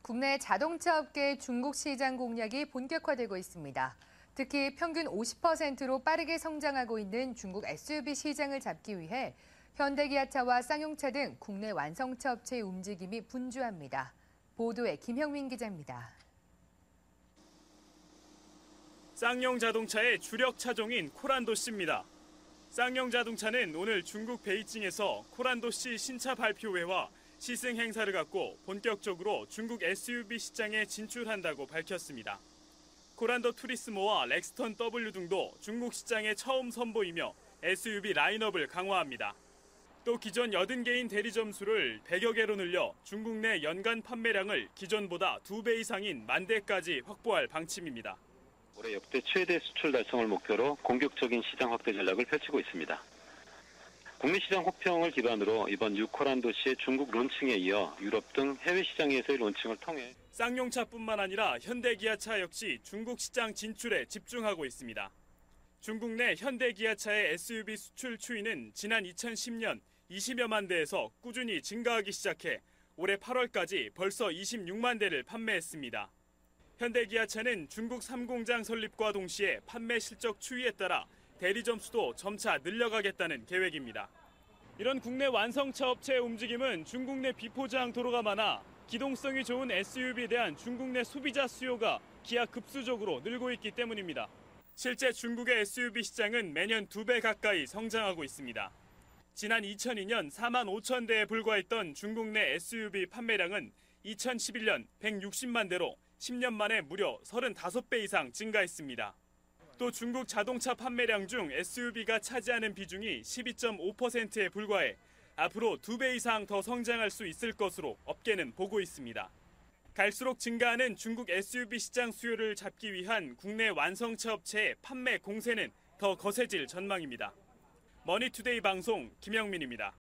국내 자동차 업계 중국 시장 공략이 본격화되고 있습니다. 특히 평균 50%로 빠르게 성장하고 있는 중국 SUV 시장을 잡기 위해 현대기아차와 쌍용차 등 국내 완성차 업체의 움직임이 분주합니다. 보도에 김형민 기자입니다. 쌍용 자동차의 주력 차종인 코란도 C입니다. 쌍용 자동차는 오늘 중국 베이징에서 코란도 C 신차 발표회와 시승 행사를 갖고 본격적으로 중국 SUV 시장에 진출한다고 밝혔습니다. 코란도 투리스모와 렉스턴 W 등도 중국 시장에 처음 선보이며 SUV 라인업을 강화합니다. 또 기존 80개인 대리점 수를 100여 개로 늘려 중국 내 연간 판매량을 기존보다 2배 이상인 10,000대까지 확보할 방침입니다. 올해 역대 최대 수출 달성을 목표로 공격적인 시장 확대 전략을 펼치고 있습니다. 국내 시장 호평을 기반으로 이번 코란도시의 중국 론칭에 이어 유럽 등 해외 시장에서의 론칭을 통해 쌍용차뿐만 아니라 현대기아차 역시 중국 시장 진출에 집중하고 있습니다. 중국 내 현대기아차의 SUV 수출 추이는 지난 2010년 20여만 대에서 꾸준히 증가하기 시작해 올해 8월까지 벌써 26만 대를 판매했습니다. 현대기아차는 중국 3공장 설립과 동시에 판매 실적 추이에 따라 대리점 수도 점차 늘려가겠다는 계획입니다. 이런 국내 완성차 업체의 움직임은 중국 내 비포장 도로가 많아 기동성이 좋은 SUV에 대한 중국 내 소비자 수요가 기하급수적으로 늘고 있기 때문입니다. 실제 중국의 SUV 시장은 매년 2배 가까이 성장하고 있습니다. 지난 2002년 4만 5천 대에 불과했던 중국 내 SUV 판매량은 2011년 160만 대로 10년 만에 무려 35배 이상 증가했습니다. 또 중국 자동차 판매량 중 SUV가 차지하는 비중이 12.5%에 불과해 앞으로 2배 이상 더 성장할 수 있을 것으로 업계는 보고 있습니다. 갈수록 증가하는 중국 SUV 시장 수요를 잡기 위한 국내 완성차 업체의 판매 공세는 더 거세질 전망입니다. 머니투데이 방송 김영민입니다.